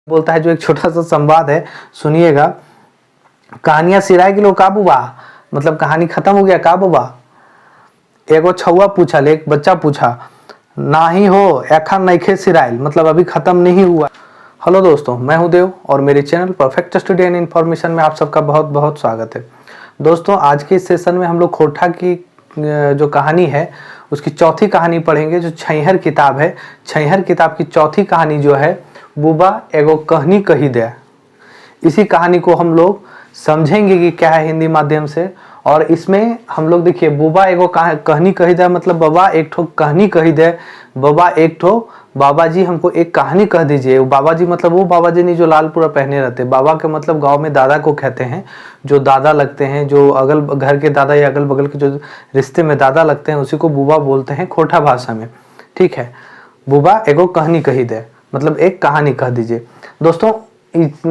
बोलता है जो एक छोटा सा संवाद है, सुनिएगा। कहानियां सिराय के लो का बुबा, मतलब कहानी खत्म हो गया का बुबा। एगो छुआ पूछल, एक बच्चा पूछा, ना ही हो एखन नइखे सिराइल, मतलब अभी खत्म नहीं हुआ। हेलो दोस्तों, मैं हूं देव और मेरे channel perfect study and information में आप सबका बहुत बहुत स्वागत है। दोस्तों, आज के इस सेशन में हम लोग खोटा की जो कहानी है उसकी चौथी कहानी पढ़ेंगे, जो छैहर किताब है। छैहर किताब की चौथी कहानी जो है, बुबा एगो कहनी कही दे। इसी कहानी को हम लोग समझेंगे कि क्या है हिंदी माध्यम से। और इसमें हम लोग देखिए, बुबा एगो कहनी कही दे, मतलब बाबा एक ठो कहनी कही दे। बाबा एक ठो, बाबा जी हमको एक कहानी कह दीजिए। बाबा जी मतलब वो बाबा जी नहीं जो लाल पूरा पहने रहते। बाबा के मतलब गांव में दादा को कहते हैं, जो दादा लगते हैं, जो अगल घर के दादा या अगल बगल के जो रिश्ते में दादा लगते हैं, उसी को बुबा बोलते हैं खोटा भाषा में। ठीक है, बुबा एगो कहनी कही दे, मतलब एक कहानी कह दीजिए। दोस्तों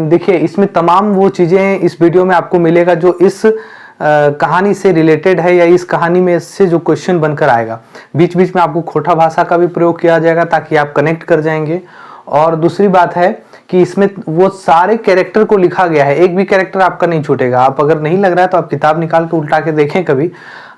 देखिए, इसमें तमाम वो चीजें इस वीडियो में आपको मिलेगा जो इस कहानी से रिलेटेड है, या इस कहानी में से जो क्वेश्चन बनकर आएगा। बीच बीच में आपको खोटा भाषा का भी प्रयोग किया जाएगा ताकि आप कनेक्ट कर जाएंगे। और दूसरी बात है कि इसमें वो सारे कैरेक्टर को लिखा गया है, एक भी कैरेक्टर आपका नहीं छूटेगा। आप अगर नहीं लग रहा है तो आप किताब निकाल के उल्टा के देखें कभी,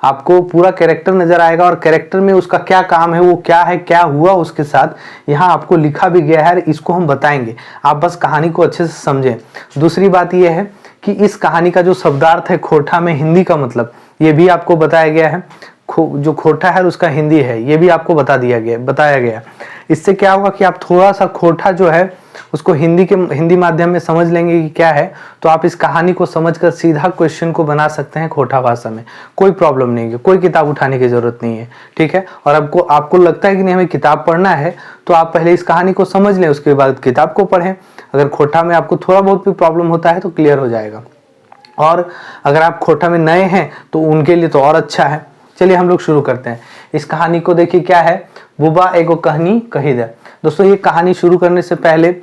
आपको पूरा कैरेक्टर नजर आएगा। और कैरेक्टर में उसका क्या काम है, वो क्या है, क्या हुआ उसके साथ, यहाँ आपको लिखा भी गया है। इसको हम बताएंगे, आप बस कहानी को अच्छे से समझें। दूसरी बात यह है कि इस कहानी का जो शब्दार्थ है खोटा में हिंदी का मतलब, ये भी आपको बताया गया है। जो खोटा है उसका हिंदी है, ये भी आपको बताया गया। इससे क्या होगा कि आप थोड़ा सा खोटा जो है उसको हिंदी माध्यम में समझ लेंगे कि क्या है, तो आप इस कहानी को समझकर सीधा क्वेश्चन को बना सकते हैं खोटा भाषा में। कोई प्रॉब्लम नहीं है, कोई किताब उठाने की जरूरत नहीं है। ठीक है, और आपको लगता है कि नहीं हमें किताब पढ़ना है, तो आप पहले इस कहानी को समझ लें, उसके बाद किताब को पढ़ें। अगर खोटा में आपको थोड़ा बहुत भी प्रॉब्लम होता है तो क्लियर हो जाएगा। और अगर आप खोटा में नए हैं तो उनके लिए तो और अच्छा है। चलिए हम लोग शुरू करते हैं इस कहानी को। देखिए क्या है, बुबा एगो कहनी कही दे। दोस्तों, ये कहानी शुरू करने से पहले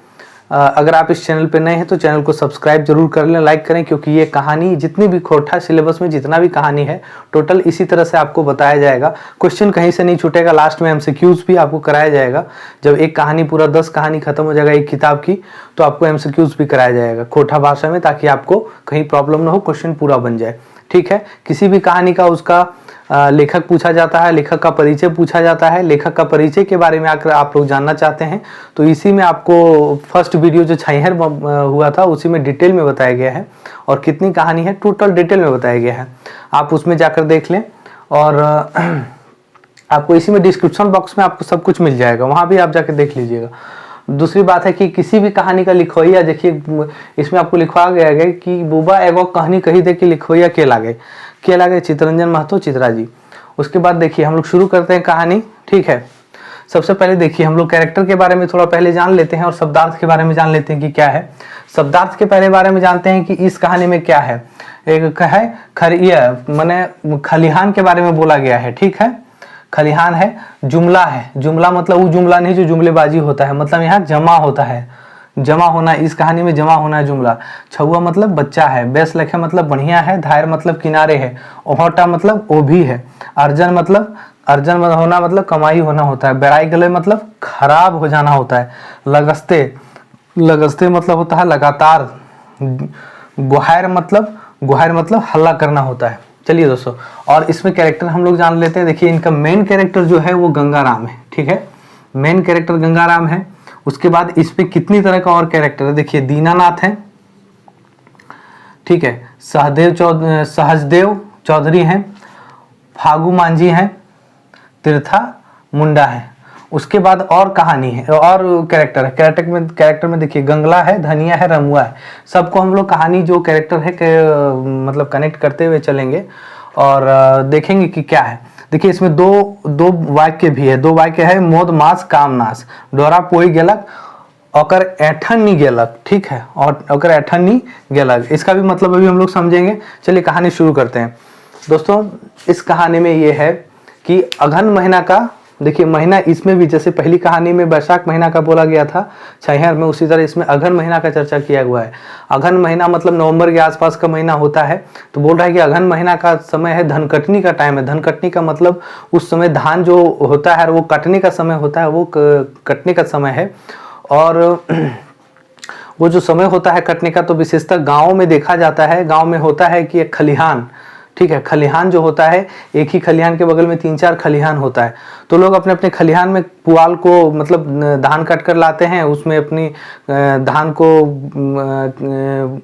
अगर आप इस चैनल पे नए हैं तो चैनल को सब्सक्राइब जरूर कर लें, लाइक करें, क्योंकि ये कहानी जितनी भी खोटा सिलेबस में जितना भी कहानी है टोटल इसी तरह से आपको बताया जाएगा। क्वेश्चन कहीं से नहीं छूटेगा। लास्ट में एमसीक्यूज भी आपको कराया जाएगा। जब एक कहानी पूरा 10 कहानी खत्म हो जाएगा एक किताब की, तो आपको एमसीक्यूज भी कराया जाएगा खोटा भाषा में, ताकि आपको कहीं प्रॉब्लम ना हो, क्वेश्चन पूरा बन जाए। ठीक है, किसी भी कहानी का उसका लेखक पूछा जाता है, लेखक का परिचय पूछा जाता है। लेखक का परिचय के बारे में अगर आप लोग जानना चाहते हैं तो इसी में आपको फर्स्ट वीडियो जो छैहर हुआ था उसी में डिटेल में बताया गया है, और कितनी कहानी है टोटल डिटेल में बताया गया है। आप उसमें जाकर देख लें, और आपको इसी में डिस्क्रिप्शन बॉक्स में आपको सब कुछ मिल जाएगा, वहाँ भी आप जाकर देख लीजिएगा। दूसरी बात है कि किसी भी कहानी का लिखवैया, देखिए इसमें आपको लिखवा गया है कि बुबा एगो कहानी कही दे कि लिखवैया के लागे चितरंजन महतो चित्रा जी। उसके बाद देखिए हम लोग शुरू करते हैं कहानी। ठीक है, सबसे पहले देखिए हम लोग कैरेक्टर के बारे में थोड़ा पहले जान लेते हैं और शब्दार्थ के बारे में जान लेते हैं कि क्या है। शब्दार्थ के पहले बारे में जानते हैं कि इस कहानी में क्या है। एक है खरिया, माने खलिहान के बारे में बोला गया है। ठीक है, खलिहान है। जुमला है, जुमला मतलब वो जुमला नहीं जो जुमलेबाजी होता है, मतलब यहाँ जमा होता है, जमा होना। इस कहानी में जमा होना है जुमला। छुआ मतलब बच्चा है। बेस लखे मतलब बढ़िया है। धायर मतलब किनारे है। ओहटा मतलब ओ भी है। अर्जन मतलब अर्जन होना मतलब कमाई होना होता है। बेराई गले मतलब खराब हो जाना होता है। लगस्ते मतलब होता है लगातार। गुहायर मतलब हल्ला करना होता है। चलिए दोस्तों, और इसमें कैरेक्टर हम लोग जान लेते हैं। देखिए इनका मेन कैरेक्टर जो है वो गंगाराम है। ठीक है, मेन कैरेक्टर गंगाराम है। उसके बाद इस पे कितनी तरह का और कैरेक्टर है, देखिए दीनानाथ है। ठीक है, सहजदेव चौधरी हैं। फागू मांझी हैं। तीर्था मुंडा है। उसके बाद और कहानी है और कैरेक्टर है। कैरेक्टर में देखिए गंगला है, धनिया है, रमुआ है। सबको हम लोग कहानी जो कैरेक्टर है मतलब कनेक्ट करते हुए चलेंगे और देखेंगे कि क्या है। देखिए इसमें दो वाक्य भी है। दो वाक्य है, मोद मास काम नाश, डोरा पोई गेलक और ऐठन नहीं गेलक। ठीक है, और अगर ऐठन नहीं गेलक, इसका भी मतलब अभी हम लोग समझेंगे। चलिए कहानी शुरू करते हैं। दोस्तों, इस कहानी में ये है कि अगहन महीना का, देखिए महीना इसमें भी जैसे पहली कहानी में बैसाख महीना का बोला गया था छैहर में, उसी तरह इसमें अगहन महीना का चर्चा किया हुआ है। अगहन महीना मतलब नवंबर के आसपास का महीना होता है। तो बोल रहा है कि अगहन महीना का समय है, धन कटनी का टाइम है। धन कटनी का मतलब उस समय धान जो होता है वो कटने का समय होता है, वो कटने का समय है। और वो जो समय होता है कटने का, तो विशेषतः गाँव में देखा जाता है, गाँव में होता है कि एक खलिहान, ठीक है, खलिहान जो होता है, एक ही खलिहान के बगल में 3-4 खलिहान होता है, तो लोग अपने अपने खलिहान में पुआल को मतलब धान काट कर लाते हैं, उसमें अपनी धान को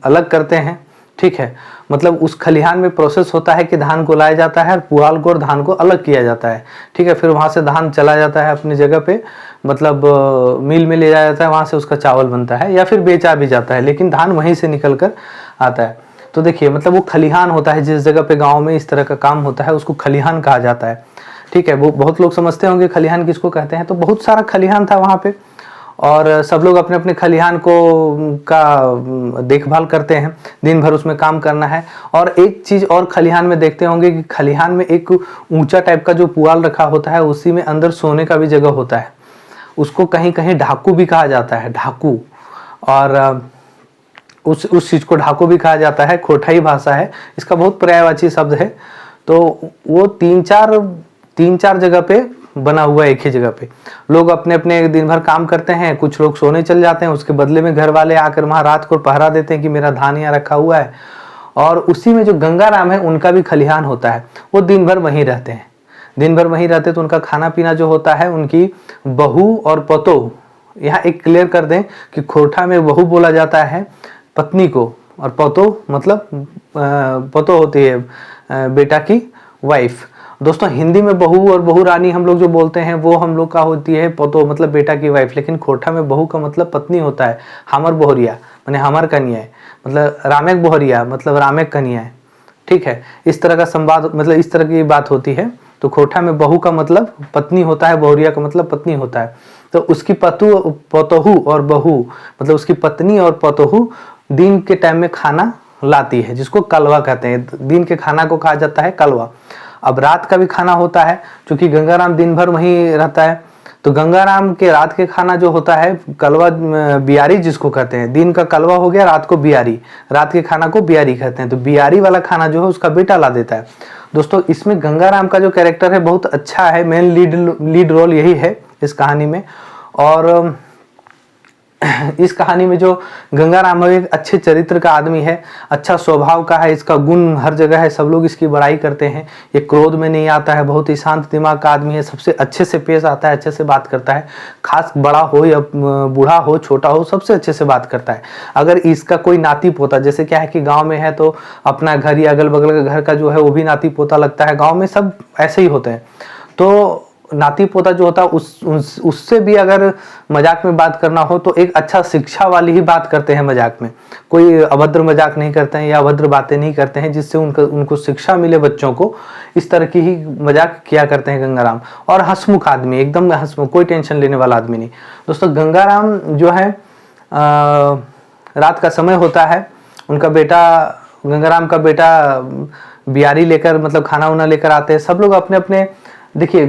अलग करते हैं, ठीक है। मतलब उस खलिहान में प्रोसेस होता है कि धान को लाया जाता है और पुआल को और धान को अलग किया जाता है, ठीक है। फिर वहाँ से धान चला जाता है अपनी जगह पे, मतलब मिल में ले जाया जाता है, वहाँ से उसका चावल बनता है या फिर बेचा भी जाता है, लेकिन धान वहीं से निकल कर आता है। तो देखिए मतलब वो खलिहान होता है, जिस जगह पे गांव में इस तरह का काम होता है उसको खलिहान कहा जाता है, ठीक है। वो बहुत लोग समझते होंगे खलिहान किसको कहते हैं, तो बहुत सारा खलिहान था वहाँ पे और सब लोग अपने अपने खलिहान को का देखभाल करते हैं, दिन भर उसमें काम करना है। और एक चीज़ और खलिहान में देखते होंगे कि खलिहान में एक ऊंचा टाइप का जो पुआल रखा होता है, उसी में अंदर सोने का भी जगह होता है, उसको कहीं कहीं ढाकू भी कहा जाता है, ढाकू। और उस चीज़ को ढाकू भी कहा जाता है, खोठाई भाषा है, इसका बहुत पर्यायवाची शब्द है। तो वो तीन चार जगह पे बना हुआ है, एक ही जगह पे लोग अपने अपने दिन भर काम करते हैं, कुछ लोग सोने चल जाते हैं, उसके बदले में घर वाले आकर वहाँ रात को पहरा देते हैं कि मेरा धान यहाँ रखा हुआ है। और उसी में जो गंगाराम है उनका भी खलिहान होता है, वो दिन भर वहीं रहते हैं, दिन भर वहीं रहते, तो उनका खाना पीना जो होता है, उनकी बहू और पतोह, यहाँ एक क्लियर कर दें कि खोरठा में बहू बोला जाता है पत्नी को, और पतोह मतलब पतोह होती है बेटा की वाइफ। दोस्तों हिंदी में बहू और बहू रानी हम लोग जो बोलते हैं वो हम लोग का होती है पतोह मतलब बेटा की वाइफ, लेकिन खोरठा में बहू का मतलब पत्नी होता है, हमर बोहरिया माने हमर कन्या है, मतलब रामेक बोहरिया मतलब रामेक कन्या है, ठीक है। इस तरह का संवाद, मतलब इस तरह की बात होती है। तो खोरठा में बहू का मतलब पत्नी होता है, बोहरिया का मतलब पत्नी होता है। तो उसकी पतोहू और बहू मतलब उसकी पत्नी और पतोहू दिन के टाइम में खाना लाती है, जिसको कलवा कहते हैं, दिन के खाना को कहा जाता है कलवा। अब रात का भी खाना होता है, क्योंकि गंगाराम दिन भर वहीं रहता है, तो गंगाराम के रात के खाना जो होता है कलवा, बियारी जिसको कहते हैं, दिन का कलवा हो गया, रात को बियारी, रात के खाना को बियारी कहते हैं। तो बियारी वाला खाना जो है उसका बेटा ला देता है। दोस्तों इसमें गंगाराम का जो कैरेक्टर है बहुत अच्छा है, मेन लीड रोल यही है इस कहानी में। और इस कहानी में जो गंगाराम है एक अच्छे चरित्र का आदमी है, अच्छा स्वभाव का है, इसका गुण हर जगह है, सब लोग इसकी बड़ाई करते हैं। ये क्रोध में नहीं आता है, बहुत ही शांत दिमाग का आदमी है, सबसे अच्छे से पेश आता है, अच्छे से बात करता है, खास बड़ा हो या बूढ़ा हो छोटा हो सबसे अच्छे से बात करता है। अगर इसका कोई नाती पोता, जैसे क्या है कि गाँव में है तो अपना घर या अगल बगल के घर का जो है वो भी नाती पोता लगता है, गाँव में सब ऐसे ही होते हैं। तो नाती पोता जो होता है उससे भी अगर मजाक में बात करना हो तो एक अच्छा शिक्षा वाली ही बात करते हैं मजाक में, कोई अभद्र मजाक नहीं करते हैं या अभद्र बातें नहीं करते हैं, जिससे उनको शिक्षा मिले बच्चों को, इस तरह की ही मजाक किया करते हैं गंगाराम। और हंसमुख आदमी, एकदम हंसमुख, कोई टेंशन लेने वाला आदमी नहीं। दोस्तों गंगाराम जो है रात का समय होता है, उनका बेटा, गंगाराम का बेटा बियारी लेकर मतलब खाना वाना लेकर आते हैं, सब लोग अपने अपने। देखिए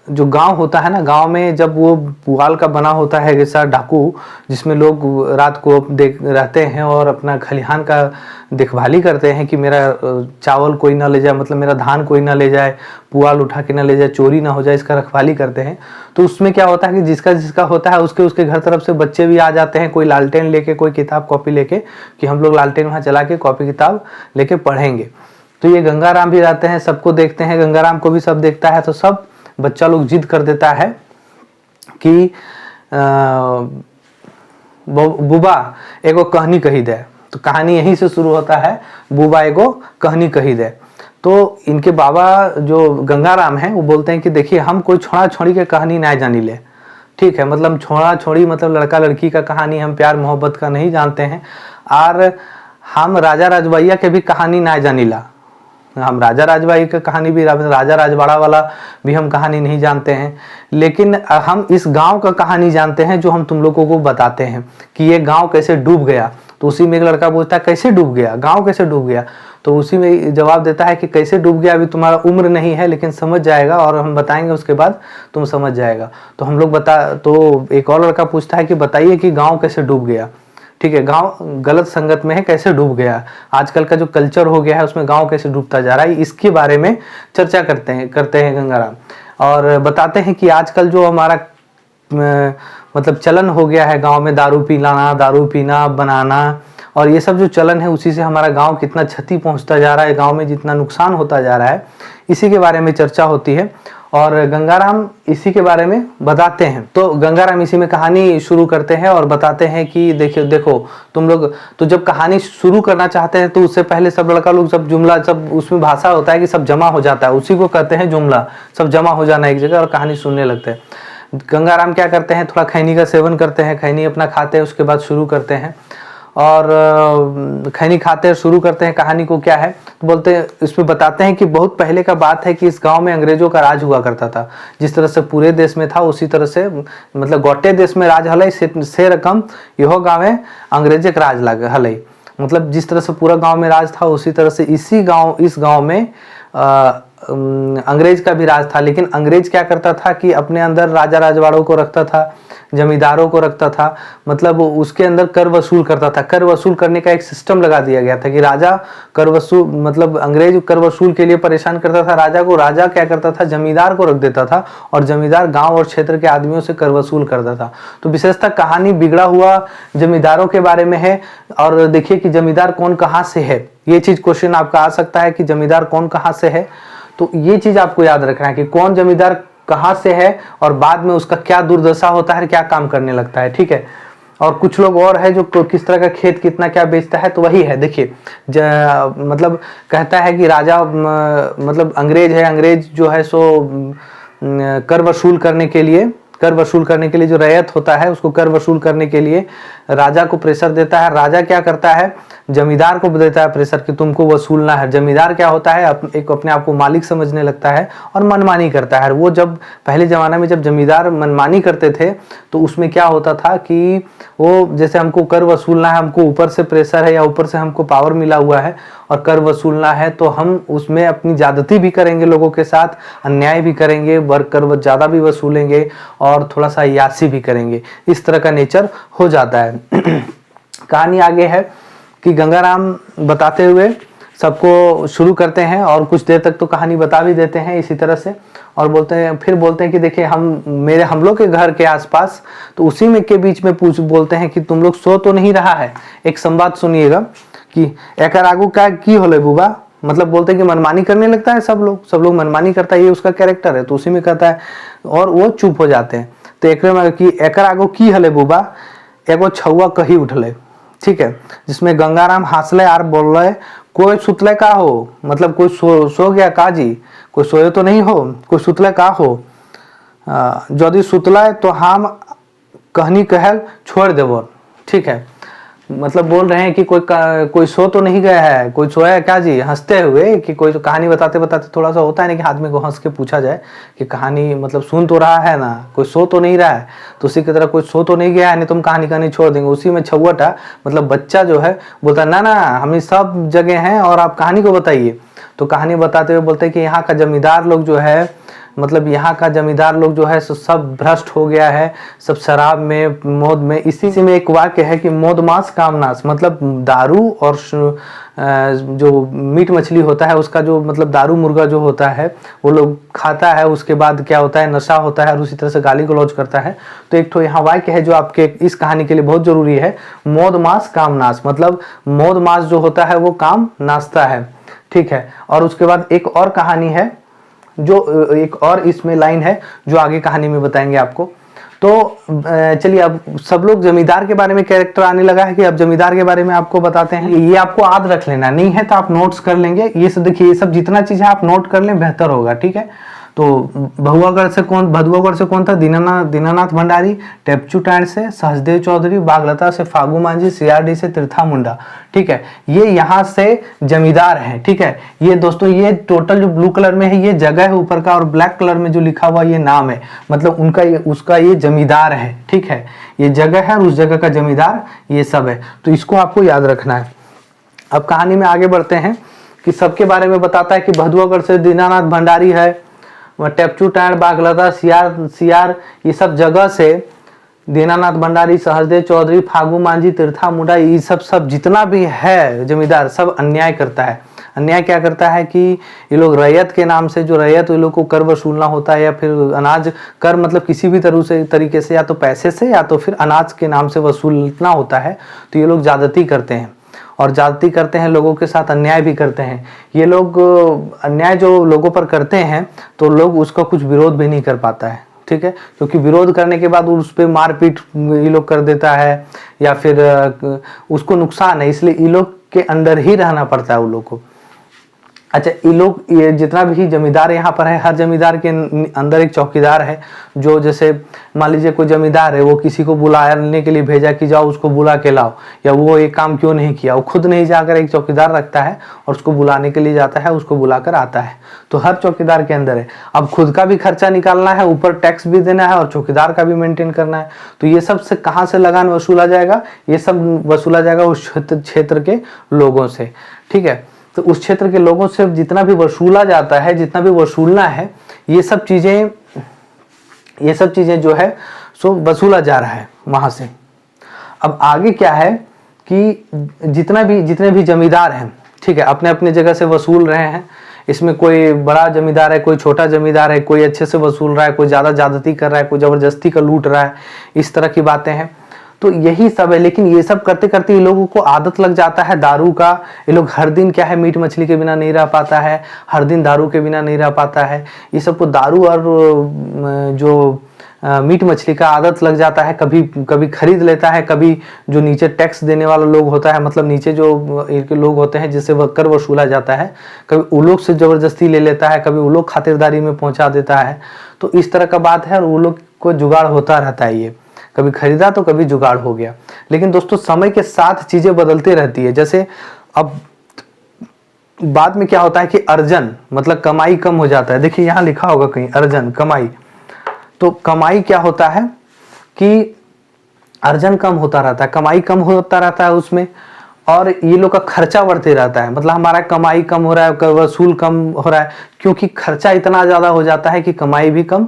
जो गांव होता है ना, गांव में जब वो पुआल का बना होता है जैसा ढाकू, जिसमें लोग रात को रहते हैं और अपना खलिहान का देखभाली करते हैं कि मेरा चावल कोई ना ले जाए, मतलब मेरा धान कोई ना ले जाए, पुआल उठा के ना ले जाए, चोरी ना हो जाए, इसका रखवाली करते हैं। तो उसमें क्या होता है कि जिसका जिसका होता है उसके घर तरफ से बच्चे भी आ जाते हैं, कोई लालटेन लेके, कोई किताब कॉपी लेके, कि हम लोग लालटेन वहाँ चला के कॉपी किताब लेके पढ़ेंगे। तो ये गंगाराम भी रहते हैं, सबको देखते हैं, गंगाराम को भी सब देखता है। तो सब बच्चा लोग जिद कर देता है कि बुबा एगो कहानी कही दे। तो कहानी यहीं से शुरू होता है, बुबा एगो कहानी कही दे। तो इनके बाबा जो गंगाराम हैं वो बोलते हैं कि देखिए हम कोई छोड़ा छोड़ी के कहानी ना जानी ले, ठीक है, मतलब छोड़ा छोड़ी मतलब लड़का लड़की का कहानी, हम प्यार मोहब्बत का नहीं जानते हैं, और हम राजा राजवैया के भी कहानी ना जानीला, हम राजा राजबाई का कहानी भी, राजा राजवाड़ा वाला भी हम कहानी नहीं जानते हैं, लेकिन हम इस गांव का कहानी जानते हैं जो हम तुम लोगों को बताते हैं कि ये गांव कैसे डूब गया। तो उसी में एक लड़का पूछता है कैसे डूब गया, गांव कैसे डूब गया। तो उसी में जवाब देता है कि कैसे डूब गया अभी तुम्हारा उम्र नहीं है, लेकिन समझ जाएगा और हम बताएंगे उसके बाद तुम समझ जाएगा। तो हम लोग तो एक और लड़का पूछता है कि बताइए कि गाँव कैसे डूब गया, ठीक है, गांव गलत संगत में है, कैसे डूब गया, आजकल का जो कल्चर हो गया है उसमें गांव कैसे डूबता जा रहा है, इसके बारे में चर्चा करते हैं गंगाराम। और बताते हैं कि आजकल जो हमारा मतलब चलन हो गया है गांव में दारू पिलाना, दारू पीना, बनाना, और ये सब जो चलन है उसी से हमारा गांव कितना क्षति पहुंचता जा रहा है, गांव में जितना नुकसान होता जा रहा है, इसी के बारे में चर्चा होती है। और गंगाराम इसी के बारे में बताते हैं। तो गंगाराम इसी में कहानी शुरू करते हैं और बताते हैं कि देखो तुम लोग तो जब कहानी शुरू करना चाहते हैं तो उससे पहले सब लड़का लोग सब जुमला, सब उसमें भाषा होता है कि सब जमा हो जाता है, उसी को कहते हैं जुमला, सब जमा हो जाना एक जगह और कहानी सुनने लगते हैं। गंगाराम क्या करते हैं, थोड़ा खैनी का सेवन करते हैं, खैनी अपना खाते हैं, उसके बाद शुरू करते हैं और खैनी खाते हैं, शुरू करते हैं कहानी को। क्या है तो बोलते हैं, इसमें बताते हैं कि बहुत पहले का बात है कि इस गांव में अंग्रेजों का राज हुआ करता था। जिस तरह से पूरे देश में था उसी तरह से मतलब गोटे देश में राज हलई से रकम यहो गाँव में अंग्रेजे का राज लग हलई। मतलब जिस तरह से पूरा गांव में राज था उसी तरह से इस गांव में अंग्रेज का भी राज था। लेकिन अंग्रेज क्या करता था कि अपने अंदर राजा राजवाड़ों को रखता था, जमींदारों को रखता था, मतलब उसके अंदर कर वसूल करता था। कर वसूल करने का एक सिस्टम लगा दिया गया था कि राजा कर वसूल, मतलब अंग्रेज कर वसूल के लिए परेशान करता था राजा को, राजा क्या करता था जमींदार को रख देता था और जमींदार गांव और क्षेत्र के आदमियों से कर वसूल करता था। तो विशेषतः कहानी बिगड़ा हुआ जमींदारों के बारे में है। और देखिए कि जमींदार कौन कहाँ से है, ये चीज क्वेश्चन आपका आ सकता है कि जमींदार कौन कहाँ से है। तो ये चीज आपको याद रखना है कि कौन जमींदार कहाँ से है और बाद में उसका क्या दुर्दशा होता है, क्या काम करने लगता है, ठीक है। और कुछ लोग और है जो किस तरह का खेत कितना क्या बेचता है, तो वही है। देखिए मतलब कहता है कि राजा मतलब अंग्रेज है, अंग्रेज जो है सो कर वसूल करने के लिए जो रैयत होता है उसको कर वसूल करने के लिए राजा को प्रेशर देता है। राजा क्या करता है जमींदार को देता है प्रेशर कि तुमको वसूलना है। जमींदार क्या होता है एक अपने आप को मालिक समझने लगता है और मनमानी करता है। वो जब पहले जमाना में जब जमींदार मनमानी करते थे तो उसमें क्या होता था कि वो जैसे हमको कर वसूलना है, हमको ऊपर से प्रेशर है या ऊपर से हमको पावर मिला हुआ है और कर वसूलना है, तो हम उसमें अपनी ज्यादती भी करेंगे, लोगों के साथ अन्याय भी करेंगे, कर ज्यादा भी वसूलेंगे और थोड़ा सा अय्यासी भी करेंगे। इस तरह का नेचर हो जाता है। कहानी आगे है कि गंगाराम बताते हुए सबको शुरू करते हैं और कुछ देर तक तो कहानी बता भी देते हैं इसी तरह से, और बोलते हैं कि देखिए हम लोग के घर के आसपास, तो उसी में के बीच में बोलते हैं कि तुम लोग सो तो नहीं रहा है। एक संवाद सुनिएगा कि एकर आगू का की होले बुबा, मतलब बोलते हैं कि मनमानी करने लगता है सब लोग मनमानी करता है, ये उसका कैरेक्टर है, तो उसी में कहता है और वो चुप हो जाते हैं। तो एकर आगू की हले बुबा, एगो छौआ कही उठले, ठीक है, जिसमें गंगाराम हंसले आर बोल रहे कोई सुतले का हो, मतलब कोई सो गया का जी, कोई सोए तो नहीं हो, कोई सुतले का हो, यदि सुतले तो हम कहनी कहल छोड़ देवो, ठीक है। मतलब बोल रहे हैं कि कोई सो तो नहीं गया है, कोई सोया है क्या जी, हंसते हुए कि कोई तो कहानी बताते बताते थोड़ा सा होता है ना कि आदमी को हंस के पूछा जाए कि कहानी मतलब सुन तो रहा है ना, कोई सो तो नहीं रहा है, तो उसी की तरह कोई सो तो नहीं गया है, नहीं तुम कहानी कहानी छोड़ देंगे। उसी में छौटा मतलब बच्चा जो है बोलता है ना हम सब जगह हैं और आप कहानी को बताइए। तो कहानी बताते हुए बोलते हैं कि यहाँ का जमींदार लोग जो है, मतलब यहाँ का जमींदार लोग जो है सब भ्रष्ट हो गया है, सब शराब में मौत में। इसी में एक वाक्य है कि मौद मांस कामनाश, मतलब दारू और जो मीट मछली होता है उसका जो मतलब दारू मुर्गा जो होता है वो लोग खाता है, उसके बाद क्या होता है नशा होता है और उसी तरह से गाली गलौज करता है। तो एक तो यहाँ वाक्य है जो आपके इस कहानी के लिए बहुत जरूरी है, मौद मांस कामनाश, मतलब मौद मांस जो होता है वो काम नाश्ता है, ठीक है। और उसके बाद एक और कहानी है जो एक और इसमें लाइन है जो आगे कहानी में बताएंगे आपको। तो चलिए अब सब लोग जमींदार के बारे में कैरेक्टर आने लगा है कि अब जमींदार के बारे में आपको बताते हैं। ये आपको याद रख लेना, नहीं है तो आप नोट्स कर लेंगे। ये सब देखिए, ये सब जितना चीज है आप नोट कर लें बेहतर होगा, ठीक है। तो भदुआगढ़ से कौन था, दीनानाथ भंडारी, टेपचू टाण से सहजदेव चौधरी, बागलता से फागू मांझी, सीआरडी से तीर्था मुंडा, ठीक है। ये यहाँ से जमींदार है, ठीक है। ये दोस्तों ये टोटल जो ब्लू कलर में है ये जगह है ऊपर का, और ब्लैक कलर में जो लिखा हुआ ये नाम है, मतलब उनका उसका ये जमींदार है, ठीक है। ये जगह है और उस जगह का जमींदार ये सब है, तो इसको आपको याद रखना है। अब कहानी में आगे बढ़ते हैं कि सबके बारे में बताता है कि भदुआगढ़ से दीनानाथ भंडारी है, टेपचू टाण, बागलता, सियार ये सब जगह से दीनानाथ भंडारी, सहजदेव चौधरी, फागू मांझी, तीर्था मुंडा, ये सब जितना भी है जमींदार सब अन्याय करता है। अन्याय क्या करता है कि ये लोग रैयत के नाम से, जो रैयत ये लोग को कर वसूलना होता है, या फिर अनाज कर मतलब किसी भी तरीके से, या तो पैसे से या तो फिर अनाज के नाम से वसूलना होता है, तो ये लोग ज्यादती करते हैं और ज्यादती करते हैं, लोगों के साथ अन्याय भी करते हैं। ये लोग अन्याय जो लोगों पर करते हैं तो लोग उसका कुछ विरोध भी नहीं कर पाता है, ठीक है, क्योंकि विरोध करने के बाद उस पर मारपीट ये लोग कर देता है या फिर उसको नुकसान है, इसलिए ये लोग के अंदर ही रहना पड़ता है उन लोग को। अच्छा, ये जितना भी जमींदार यहाँ पर है, हर जमींदार के अंदर एक चौकीदार है, जो जैसे मान लीजिए कोई जमींदार है, वो किसी को बुलाने के लिए भेजा कि जाओ उसको बुला के लाओ, या वो एक काम क्यों नहीं किया, वो खुद नहीं जाकर एक चौकीदार रखता है और उसको बुलाने के लिए जाता है, उसको बुलाकर आता है। तो हर चौकीदार के अंदर है। अब खुद का भी खर्चा निकालना है, ऊपर टैक्स भी देना है और चौकीदार का भी मेंटेन करना है। तो ये सब से कहाँ से लगान वसूला जाएगा? ये सब वसूला जाएगा उस क्षेत्र के लोगों से, ठीक है। तो उस क्षेत्र के लोगों से जितना भी वसूला जाता है, जितना भी वसूलना है, ये सब चीजें जो है सो वसूला जा रहा है वहां से। अब आगे क्या है कि जितने भी जमींदार हैं, ठीक है, अपने अपने जगह से वसूल रहे हैं। इसमें कोई बड़ा जमींदार है, कोई छोटा जमींदार है, कोई अच्छे से वसूल रहा है, कोई ज्यादा ज्यादती कर रहा है, कोई जबरदस्ती का लूट रहा है, इस तरह की बातें हैं। तो यही सब है। लेकिन ये सब करते करते ये लोगों को आदत लग जाता है दारू का। ये लोग हर दिन क्या है, मीट मछली के बिना नहीं रह पाता है, हर दिन दारू के बिना नहीं रह पाता है। ये सबको दारू और जो मीट मछली का आदत लग जाता है। कभी कभी खरीद लेता है, कभी जो नीचे टैक्स देने वाला लोग होता है, मतलब नीचे जो इनके लोग होते हैं जिससे वह कर वसूला जाता है, कभी वो लोग से जबरदस्ती ले लेता है, कभी वो लोग खातिरदारी में पहुंचा देता है। तो इस तरह का बात है और वो लोग को जुगाड़ होता रहता है। ये कभी खरीदा तो कभी जुगाड़ हो गया। लेकिन दोस्तों समय के साथ चीजें बदलती रहती है। जैसे अब बाद में क्या होता है कि अर्जन मतलब कमाई कम हो जाता है। देखिए यहाँ लिखा होगा कहीं अर्जन कमाई, तो कमाई क्या होता है कि अर्जन कम होता रहता है, कमाई कम होता रहता है उसमें, और ये लोग का खर्चा बढ़ते रहता है। मतलब हमारा कमाई कम हो रहा है, वसूल कम हो रहा है, क्योंकि खर्चा इतना ज्यादा हो जाता है कि कमाई भी कम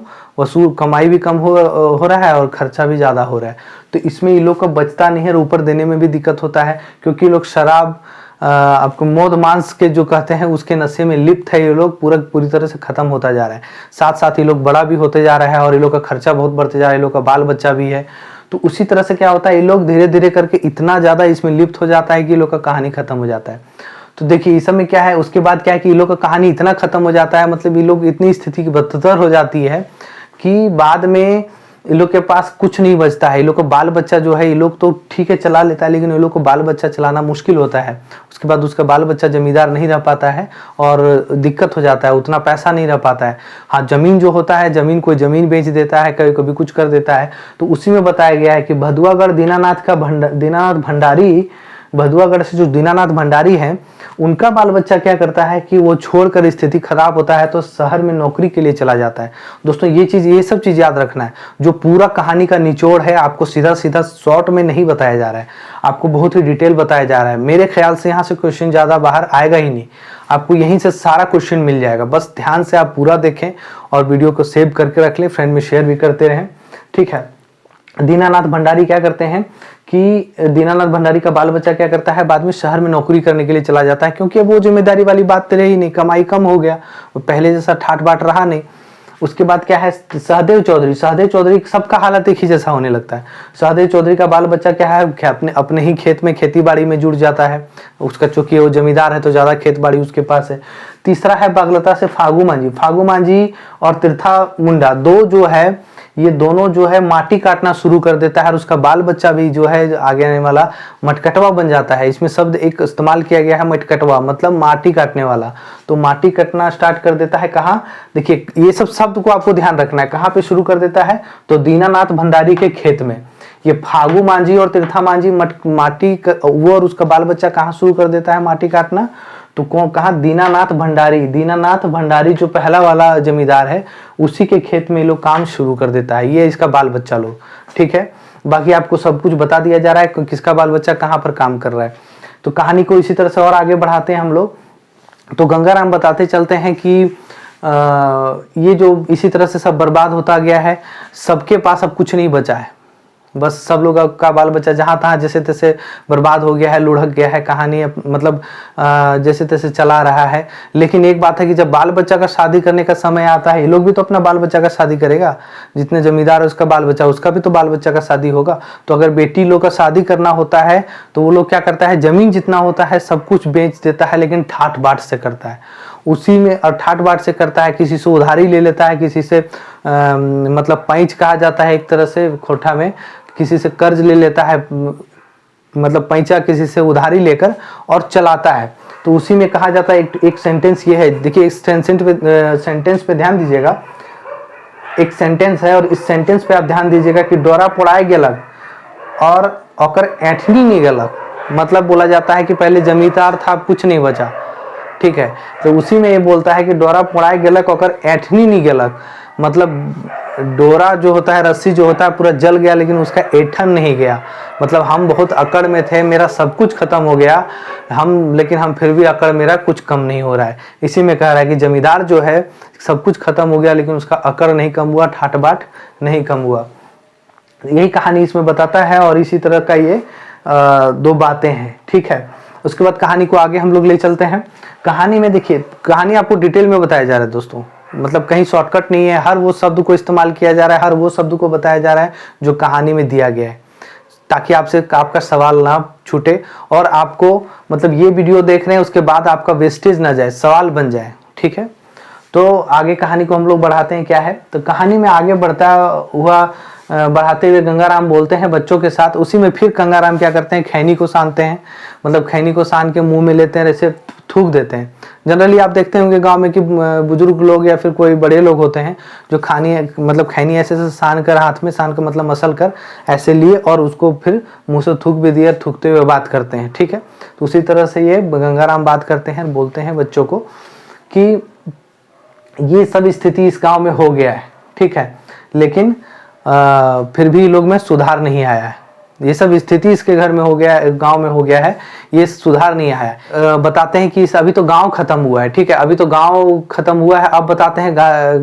हो रहा है और खर्चा भी ज्यादा हो रहा है। तो इसमें ये लोग का बचता नहीं है, ऊपर देने में भी दिक्कत होता है, क्योंकि ये लोग शराब आपको मौत मांस के जो कहते हैं उसके नशे में लिप्त है। ये लोग पूरी तरह से खत्म होता जा रहा है। साथ साथ ये लोग बड़ा भी होते जा रहा है और ये लोग का खर्चा बहुत बढ़ते जा रहा है, ये लोग का बाल बच्चा भी है। तो उसी तरह से क्या होता है, ये लोग धीरे धीरे करके इतना ज्यादा इसमें लिप्त हो जाता है कि ये लोग का कहानी खत्म हो जाता है। तो देखिए इस समय क्या है, उसके बाद क्या है कि ये लोग का कहानी इतना खत्म हो जाता है, मतलब ये लोग इतनी स्थिति की बदतर हो जाती है कि बाद में ये लोग के पास कुछ नहीं बचता है। ये लोग को बाल बच्चा जो है, ये लोग तो ठीक है चला लेता है, लेकिन ये लोग को बाल बच्चा चलाना मुश्किल होता है। उसके बाद उसका बाल बच्चा जमींदार नहीं रह पाता है और दिक्कत हो जाता है, उतना पैसा नहीं रह पाता है। हाँ, जमीन जो होता है, जमीन कोई जमीन बेच देता है, कभी कभी कुछ कर देता है। तो उसी में बताया गया है कि भदुआगढ़ दीनानाथ भंडारी, भदुआगढ़ से जो दीनानाथ भंडारी है, उनका बाल बच्चा क्या करता है कि वो छोड़कर स्थिति खराब होता है तो शहर में नौकरी के लिए चला जाता है। दोस्तों ये सब चीज याद रखना है। जो पूरा कहानी का निचोड़ है, आपको सीधा सीधा शॉर्ट में नहीं बताया जा रहा है, आपको बहुत ही डिटेल बताया जा रहा है। मेरे ख्याल से यहाँ से क्वेश्चन ज्यादा बाहर आएगा ही नहीं, आपको यहीं से सारा क्वेश्चन मिल जाएगा। बस ध्यान से आप पूरा देखें और वीडियो को सेव करके रख लें, फ्रेंड में शेयर भी करते रहें, ठीक है। दीनानाथ भंडारी क्या करते हैं कि दीनानाथ भंडारी का बाल बच्चा क्या करता है, बाद में शहर में नौकरी करने के लिए चला जाता है, क्योंकि अब वो जिम्मेदारी वाली बात तो रही नहीं, कमाई कम हो गया, वो पहले जैसा ठाट बाट रहा नहीं। उसके बाद क्या है, सहदेव चौधरी सबका हालत एक ही जैसा होने लगता है। सहदेव चौधरी का बाल बच्चा क्या है, अपने ही खेत में खेती बाड़ी में जुड़ जाता है। उसका चूंकि वो जमींदार है तो ज्यादा खेत बाड़ी उसके पास है। तीसरा है बागलता से फागू मांझी और तीर्था मुंडा, दो जो है ये दोनों जो है माटी काटना शुरू कर देता है और उसका बाल बच्चा भी जो है आगे आने वाला मटकटवा बन जाता है। इसमें शब्द एक इस्तेमाल किया गया है मटकटवा, मतलब माटी काटने वाला। तो माटी काटना स्टार्ट कर देता है कहाँ, देखिए ये सब शब्द को आपको ध्यान रखना है, कहाँ पे शुरू कर देता है, तो दीनानाथ भंडारी के खेत में। ये फागू मांझी और तीर्था मांझी वो और उसका बाल बच्चा कहाँ शुरू कर देता है माटी काटना, तो कहा दीनानाथ भंडारी जो पहला वाला जमींदार है उसी के खेत में लोग काम शुरू कर देता है, ये इसका बाल बच्चा लोग, ठीक है। बाकी आपको सब कुछ बता दिया जा रहा है किसका बाल बच्चा कहाँ पर काम कर रहा है। तो कहानी को इसी तरह से और आगे बढ़ाते हैं हम लोग। तो गंगाराम बताते चलते हैं कि ये जो इसी तरह से सब बर्बाद होता गया है, सबके पास अब कुछ नहीं बचा है, बस सब लोग का बाल बच्चा जहाँ तहाँ जैसे तैसे बर्बाद हो गया है, लुढ़क गया है, कहानी मतलब जैसे तैसे चला रहा है। लेकिन एक बात है कि जब बाल बच्चा का शादी करने का समय आता है, ये लोग भी तो अपना बाल बच्चा का शादी करेगा। जितने जमींदार है उसका बाल बच्चा, उसका भी तो बाल बच्चा का शादी होगा। तो अगर बेटी लोग का शादी करना होता है तो वो लोग क्या करता है, जमीन जितना होता है सब कुछ बेच देता है, लेकिन ठाट बाट से करता है उसी में। और ठाट बाट से करता है, किसी से उधारी ले लेता है, किसी से मतलब पैंच कहा जाता है एक तरह से खोटा में, किसी से कर्ज ले लेता है, मतलब पैंचा किसी से उधारी लेकर और चलाता है। तो उसी में कहा जाता है, एक सेंटेंस ये है, देखिए इस सेंटेंस पे ध्यान दीजिएगा। एक सेंटेंस है और इस सेंटेंस पे आप ध्यान दीजिएगा कि डोरा पोड़ाए गेलक और ओकर ऐठनी नहीं गलक। मतलब बोला जाता है कि पहले जमींदार था, अब कुछ नहीं बचा, ठीक है। तो उसी में ये बोलता है कि डोरा पोड़ाए गेलक ओकर ऐठनी नहीं गलक। मतलब डोरा जो होता है, रस्सी जो होता है पूरा जल गया, लेकिन उसका ऐठन नहीं गया। मतलब हम बहुत अकड़ में थे, मेरा सब कुछ खत्म हो गया, लेकिन हम फिर भी अकड़ मेरा कुछ कम नहीं हो रहा है। इसी में कह रहा है कि जमींदार जो है सब कुछ खत्म हो गया, लेकिन उसका अकड़ नहीं कम हुआ, ठाट बाट नहीं कम हुआ। यही कहानी इसमें बताता है और इसी तरह का ये दो बातें हैं, ठीक है। उसके बाद कहानी को आगे हम लोग ले चलते हैं। कहानी में देखिए, कहानी आपको डिटेल में बताया जा रहा है दोस्तों, मतलब कहीं शॉर्टकट नहीं है, हर वो शब्द को इस्तेमाल किया जा रहा है, हर वो शब्द को बताया जा रहा है जो कहानी में दिया गया है, ताकि आपका सवाल ना छूटे और आपको मतलब ये वीडियो देख रहे हैं उसके बाद आपका वेस्टेज ना जाए, सवाल बन जाए, ठीक है। तो आगे कहानी को हम लोग बढ़ाते हैं। क्या है, तो कहानी में आगे बढ़ाते हुए गंगाराम बोलते हैं बच्चों के साथ। उसी में फिर गंगाराम क्या करते हैं, खैनी को सानते हैं, मतलब खैनी को सान के मुंह में लेते हैं, ऐसे थूक देते हैं। जनरली आप देखते होंगे गांव में कि बुजुर्ग लोग या फिर कोई बड़े लोग होते हैं जो खैनी ऐसे से सान कर, हाथ में सान कर मतलब मसल कर ऐसे लिए और उसको फिर मुंह से थूक भी दिए, थूकते हुए बात करते हैं, ठीक है। तो उसी तरह से ये गंगाराम बात करते हैं, बोलते हैं बच्चों को कि ये सब स्थिति इस गांव में हो गया है, ठीक है, लेकिन फिर भी लोग में सुधार नहीं आया है। ये सब स्थिति इसके घर में हो गया है, गांव में हो गया है, ये सुधार नहीं आया है। बताते हैं कि अभी तो गांव खत्म हुआ है, ठीक है, अभी तो गांव खत्म हुआ है। अब बताते हैं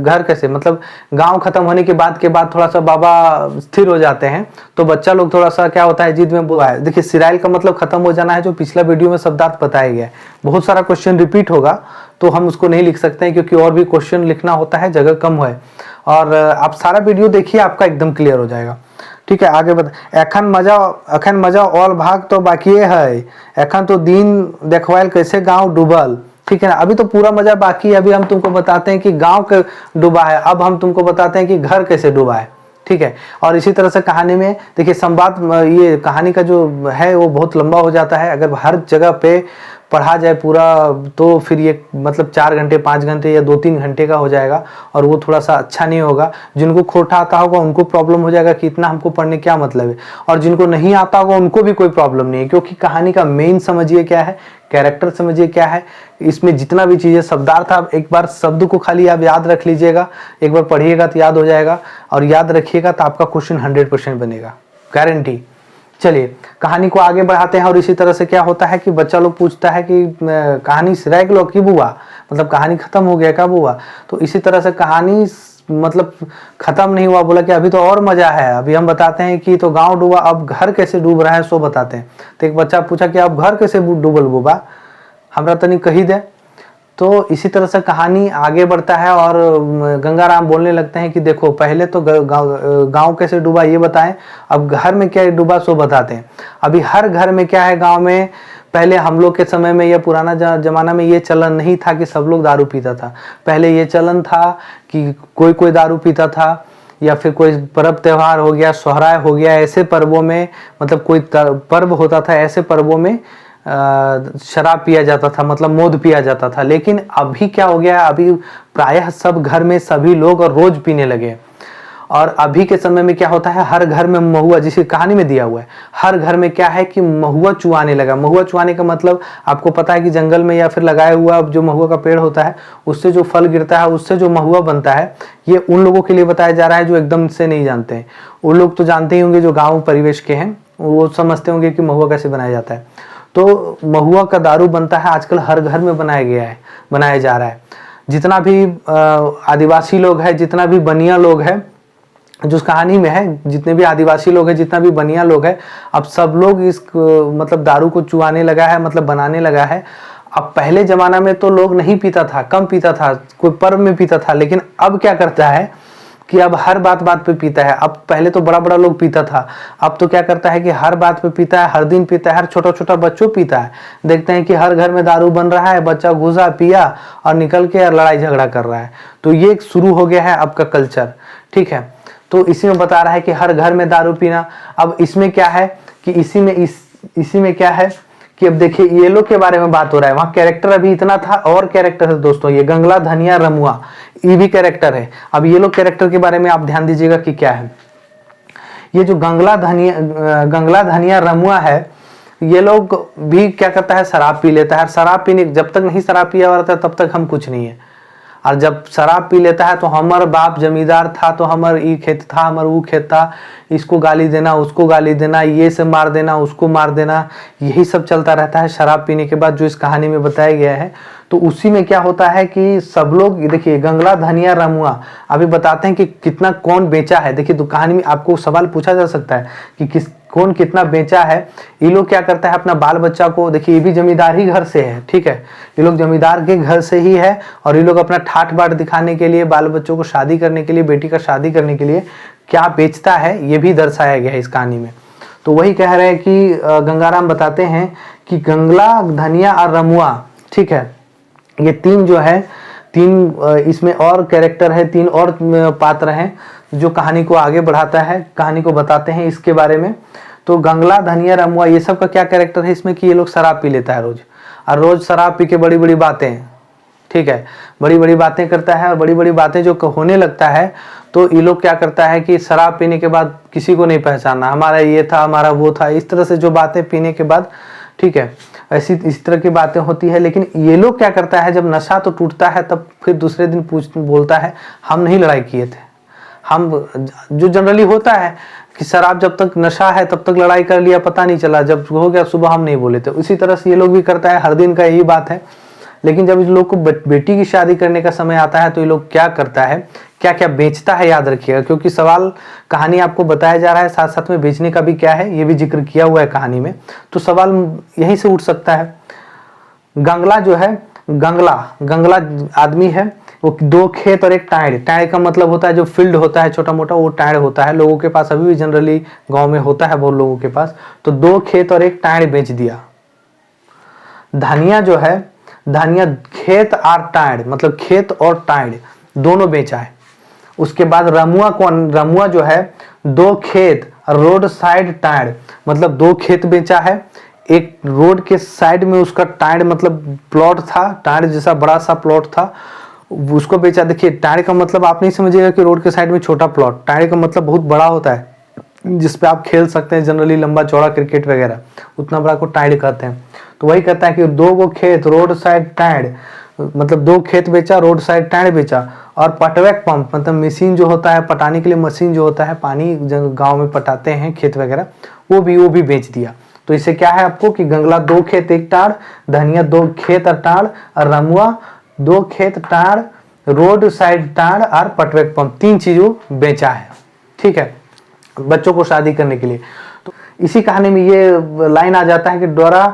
घर कैसे, मतलब गांव खत्म होने के बाद थोड़ा सा बाबा स्थिर हो जाते हैं, तो बच्चा लोग थोड़ा सा क्या होता है, जिद में बोला है। देखिए सिराइल का मतलब खत्म हो जाना है, जो पिछला वीडियो में शब्दार्थ बताया गया है। बहुत सारा क्वेश्चन रिपीट होगा तो हम उसको नहीं लिख सकते हैं, क्योंकि और भी क्वेश्चन लिखना होता है, जगह कम है। और आप सारा वीडियो देखिए, आपका एकदम क्लियर हो जाएगा, ठीक है। आगे बता, अखन मजा ऑल भाग तो बाकी है, अखन तो दिन देखवाइल कैसे गांव डूबल, ठीक है ना। अभी तो पूरा मजा बाकी है, अभी हम तुमको बताते हैं कि गांव के डूबा है, अब हम तुमको बताते हैं कि घर कैसे डूबा है, ठीक है। और इसी तरह से कहानी में देखिए संवाद, ये कहानी का जो है वो बहुत लंबा हो जाता है। अगर हर जगह पे पढ़ा जाए पूरा तो फिर ये मतलब 4 घंटे 5 घंटे या 2-3 घंटे का हो जाएगा, और वो थोड़ा सा अच्छा नहीं होगा। जिनको खोटा आता होगा उनको प्रॉब्लम हो जाएगा कि इतना हमको पढ़ने क्या मतलब है, और जिनको नहीं आता होगा उनको भी कोई प्रॉब्लम नहीं है, क्योंकि कहानी का मेन समझिए क्या है, कैरेक्टर समझिए क्या है, इसमें जितना भी चीज़ें शब्दार्थ, आप एक बार शब्द को खाली आप याद रख लीजिएगा, एक बार पढ़िएगा तो याद हो जाएगा, और याद रखिएगा तो आपका क्वेश्चन 100% बनेगा, गारंटी। चलिए कहानी को आगे बढ़ाते हैं। और इसी तरह से क्या होता है कि बच्चा लोग पूछता है कि कहानी सिराय के लोग कब हुआ, मतलब कहानी खत्म हो गया, कब हुआ। तो इसी तरह से कहानी मतलब खत्म नहीं हुआ, बोला कि अभी तो और मजा है। अभी हम बताते हैं कि तो गांव डूबा, अब घर कैसे डूब रहा है सो बताते हैं। तो एक बच्चा पूछा कि अब घर कैसे डूबल बुबा, हमरा तनी कही दे। तो इसी तरह से कहानी आगे बढ़ता है और गंगाराम बोलने लगते हैं कि देखो पहले तो गांव कैसे डूबा ये बताएं, अब घर में क्या डूबा सो बताते हैं। अभी हर घर में क्या है गांव में, पहले हम लोग के समय में या पुराना जमाना में ये चलन नहीं था कि सब लोग दारू पीता था। पहले ये चलन था कि कोई दारू पीता था, या फिर कोई पर्व त्योहार हो गया, सोहराय हो गया, ऐसे पर्वों में मतलब कोई पर्व होता था, ऐसे पर्वों में शराब पिया जाता था, मतलब मौत पिया जाता था। लेकिन अभी क्या हो गया, अभी प्रायः सब घर में सभी लोग और रोज पीने लगे। और अभी के समय में क्या होता है, हर घर में महुआ, जिसकी कहानी में दिया हुआ है, हर घर में क्या है कि महुआ चुआने लगा। महुआ चुआने का मतलब आपको पता है कि जंगल में या फिर लगाया हुआ जो महुआ का पेड़ होता है, उससे जो फल गिरता है, उससे जो महुआ बनता है, ये उन लोगों के लिए बताया जा रहा है जो एकदम से नहीं जानते हैं। उन लोग तो जानते ही होंगे जो गाँव परिवेश के हैं, वो समझते होंगे कि महुआ कैसे बनाया जाता है। तो महुआ का दारू बनता है, आजकल हर घर में बनाया जा रहा है। जितना भी आदिवासी लोग हैं, जितना भी बनिया लोग हैं, जो उस कहानी में है, जितने भी आदिवासी लोग हैं, जितना भी बनिया लोग हैं, अब सब लोग इस मतलब दारू को चुआने लगा है, मतलब बनाने लगा है। अब पहले जमाना में तो लोग नहीं पीता था, कम पीता था, कोई पर्व में पीता था, लेकिन अब क्या करता है कि अब हर बात बात पे पीता है। अब पहले तो बड़ा बड़ा लोग पीता था, अब तो क्या करता है कि हर बात पे पीता है, हर दिन पीता है, हर छोटा छोटा बच्चों पीता है। देखते हैं कि हर घर में दारू बन रहा है, बच्चा घुसा पिया और निकल के लड़ाई झगड़ा कर रहा है। तो ये शुरू हो गया है अब का कल्चर, ठीक है। तो इसी में बता रहा है कि हर घर में दारू पीना। अब इसमें क्या है कि इसी में क्या है कि अब देखिए ये लोग के बारे में बात हो रहा है। वहां कैरेक्टर अभी इतना था, और कैरेक्टर है दोस्तों, ये गंगला धनिया रमुआ, ये भी कैरेक्टर है। अब ये लोग कैरेक्टर के बारे में आप ध्यान दीजिएगा कि क्या है। ये जो गंगला धनिया रमुआ है, ये लोग भी क्या करता है, शराब पी लेता है। शराब पीने, जब तक नहीं शराब पिया हुआ रहता है तब तक हम कुछ नहीं है, और जब शराब पी लेता है तो हमार बाप जमींदार था, तो हमार ई खेत था, हमार वो खेत था, इसको गाली देना, उसको गाली देना, ये से मार देना, उसको मार देना, यही सब चलता रहता है शराब पीने के बाद, जो इस कहानी में बताया गया है। तो उसी में क्या होता है कि सब लोग, देखिए गंगला धनिया रमुआ, अभी बताते हैं कि कितना कौन बेचा है। देखिए तो कहानी में आपको सवाल पूछा जा सकता है कि कौन कितना बेचा है। ये लोग क्या करता है, अपना बाल बच्चा को, देखिए ये भी जमींदार ही घर से है, ठीक है, ये लोग जमींदार के घर से ही है, और ये लोग अपना ठाट बाट दिखाने के लिए, बाल बच्चों को शादी करने के लिए, बेटी का शादी करने के लिए क्या बेचता है, ये भी दर्शाया गया है इस कहानी में। तो वही कह रहे हैं कि गंगाराम बताते हैं कि गंगला धनिया और रमुआ, ठीक है, ये तीन जो है, तीन इसमें और कैरेक्टर है, तीन और पात्र हैं जो कहानी को आगे बढ़ाता है, कहानी को बताते हैं इसके बारे में। तो गंगला धनिया रमुआ ये सब का क्या कैरेक्टर है इसमें कि ये लोग शराब पी लेता है रोज, और रोज शराब पी के बड़ी बड़ी बातें, ठीक है, बड़ी बड़ी बातें करता है, और बड़ी बड़ी बातें जो होने लगता है तो ये लोग क्या करता है कि शराब पीने के बाद किसी को नहीं पहचानना, हमारा ये था, हमारा वो था, इस तरह से जो बातें पीने के बाद, ठीक है, ऐसी इस तरह की बातें होती है। लेकिन ये लोग क्या करता है, जब नशा तो टूटता है तब फिर दूसरे दिन बोलता है हम नहीं लड़ाई किए थे, हम, जो जनरली होता है कि शराब जब तक नशा है तब तक लड़ाई कर लिया, पता नहीं चला, जब हो गया सुबह हम नहीं बोले थे। उसी तरह से ये लोग भी करता है, हर दिन का यही बात है। लेकिन जब इस लोग को बेटी की शादी करने का समय आता है तो ये लोग क्या करता है, क्या क्या बेचता है, याद रखिएगा, क्योंकि सवाल कहानी आपको बताया जा रहा है, साथ साथ में बेचने का भी क्या है ये भी जिक्र किया हुआ है कहानी में, तो सवाल यहीं से उठ सकता है। गंगला जो है, गंगला आदमी है, वो दो खेत और एक टाइड, टाइड का मतलब होता है जो फील्ड होता है छोटा मोटा, वो टाइड होता है, लोगों के पास अभी भी जनरली गांव में होता है बहुत लोगों के पास। तो दो खेत और एक टाइड बेच दिया। धनिया जो है, धनिया खेत और टाइड, मतलब खेत और टाइड दोनों बेचा है। उसके बाद रमुआ जो है दो खेत, रोड साइड टाइड, मतलब दो खेत बेचा है, एक रोड के साइड में उसका टाइड मतलब प्लॉट था, टाइड जैसा बड़ा सा प्लॉट था, उसको बेचा। देखिए टाइड का मतलब आप नहीं समझिएगा कि रोड के साइड में छोटा प्लॉट, टाइड का मतलब बहुत बड़ा होता है जिसपे आप खेल सकते हैं, जनरली लंबा चौड़ा क्रिकेट वगैरह, उतना बड़ा को टाइड कहते हैं। तो वही कहता है कि दो गो खेत, रोड साइड टाइड, मतलब दो खेत बेचा, रोड साइड टाइड बेचा, और पटवेक पंप मतलब मशीन जो होता है पटाने के लिए, मशीन जो होता है पानी गांव में पटाते हैं खेत वगैरह, वो भी बेच दिया। तो इससे क्या है आपको कि गंगला दो खेत एक टाड़, धनिया दो खेत और टाड़, और रमुआ दो खेत टाड़, रोड साइड टाड़ और पटवेक पंप, तीन चीजों बेचा है, ठीक है, बच्चों को शादी करने के लिए। तो इसी कहानी में ये लाइन आ जाता है कि डोरा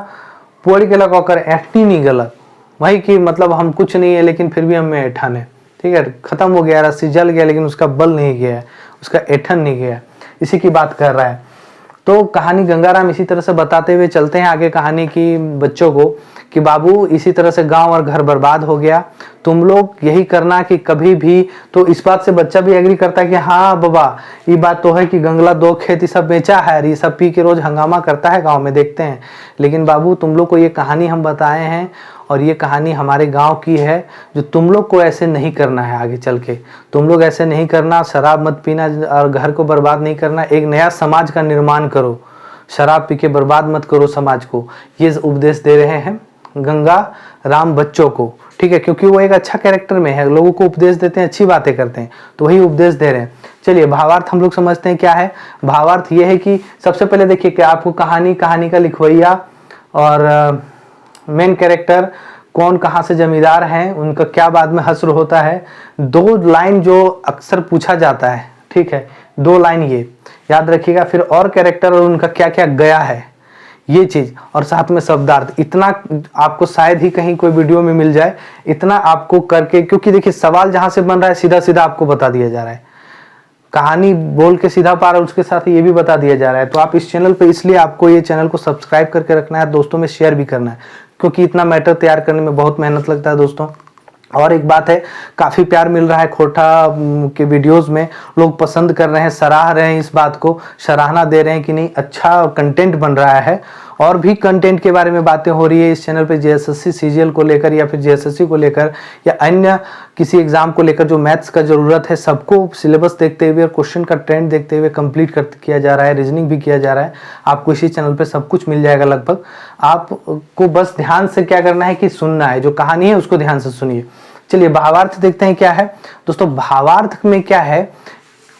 पोड़ के लगाकर ऐठनी नहीं गलत, वही कि मतलब हम कुछ नहीं है लेकिन फिर भी हमें ऐठन है, ठीक है, खत्म हो गया, रस्सी जल गया लेकिन उसका बल नहीं गया, उसका ऐठन नहीं गया, इसी की बात कर रहा है। तो कहानी गंगाराम इसी तरह से बताते हुए चलते हैं आगे कहानी की बच्चों को कि बाबू इसी तरह से गांव और घर बर्बाद हो गया, तुम लोग यही करना कि कभी भी, तो इस बात से बच्चा भी एग्री करता है कि हाँ बाबा ये बात तो है कि गंगला दो खेत सब बेचा है, और ये सब पी के रोज हंगामा करता है गांव में, देखते हैं, लेकिन बाबू तुम लोग को ये कहानी हम बताए हैं और ये कहानी हमारे गांव की है, जो तुम लोग को ऐसे नहीं करना है, आगे चल के तुम लोग ऐसे नहीं करना, शराब मत पीना और घर को बर्बाद नहीं करना, एक नया समाज का निर्माण करो, शराब पी के बर्बाद मत करो समाज को, ये उपदेश दे रहे हैं गंगा राम बच्चों को, ठीक है, क्योंकि वो एक अच्छा कैरेक्टर में है, लोगों को उपदेश देते हैं, अच्छी बातें करते हैं, तो वही उपदेश दे रहे हैं। चलिए भावार्थ हम लोग समझते हैं क्या है। भावार्थ ये है कि सबसे पहले देखिए कि आपको कहानी का लिखवैया और मेन कैरेक्टर कौन कहाँ से जमींदार हैं, उनका क्या बाद में हश्र होता है, दो लाइन जो अक्सर पूछा जाता है, ठीक है, 2 लाइन ये याद रखिएगा, फिर और कैरेक्टर और उनका क्या क्या गया है ये चीज, और साथ में शब्दार्थ। इतना आपको शायद ही कहीं कोई वीडियो में मिल जाए, इतना आपको करके, क्योंकि देखिए सवाल जहां से बन रहा है सीधा सीधा आपको बता दिया जा रहा है, कहानी बोल के सीधा पार है, उसके साथ ये भी बता दिया जा रहा है। तो आप इस चैनल पे, इसलिए आपको ये चैनल को सब्सक्राइब करके रखना है, दोस्तों में शेयर भी करना है, क्योंकि इतना मैटर तैयार करने में बहुत मेहनत लगता है दोस्तों। और एक बात है, काफ़ी प्यार मिल रहा है खोटा के वीडियोस में, लोग पसंद कर रहे हैं, सराह रहे हैं, इस बात को सराहना दे रहे हैं कि नहीं अच्छा कंटेंट बन रहा है। और भी कंटेंट के बारे में बातें हो रही है इस चैनल पे, जीएसएससी सीजीएल को लेकर या फिर जीएसएससी को लेकर या अन्य किसी एग्जाम को लेकर जो मैथ्स का ज़रूरत है, सबको सिलेबस देखते हुए और क्वेश्चन का ट्रेंड देखते हुए कंप्लीट किया जा रहा है, रीजनिंग भी किया जा रहा है। आपको इसी चैनल पे सब कुछ मिल जाएगा लगभग। आपको बस ध्यान से क्या करना है कि सुनना है, जो कहानी है उसको ध्यान से सुनिए। चलिए भावार्थ देखते हैं क्या है दोस्तों। भावार्थ में क्या है,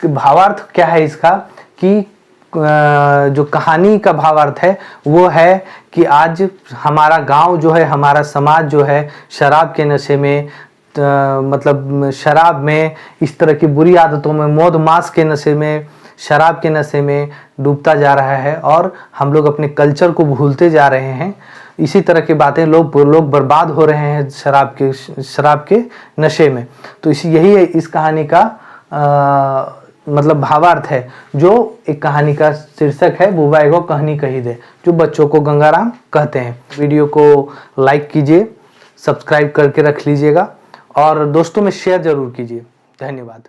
भावार्थ क्या है इसका कि जो कहानी का भावार्थ है वो है कि आज हमारा गांव जो है, हमारा समाज जो है शराब के नशे में, मतलब शराब में, इस तरह की बुरी आदतों में, मौज मांस के नशे में, शराब के नशे में डूबता जा रहा है और हम लोग अपने कल्चर को भूलते जा रहे हैं। इसी तरह की बातें, लोग बर्बाद हो रहे हैं शराब के नशे में। तो यही है इस कहानी का मतलब भावार्थ है, जो एक कहानी का शीर्षक है, बुबा एगो कहानी कही दे, जो बच्चों को गंगाराम कहते हैं। वीडियो को लाइक कीजिए, सब्सक्राइब करके रख लीजिएगा और दोस्तों में शेयर जरूर कीजिए। धन्यवाद।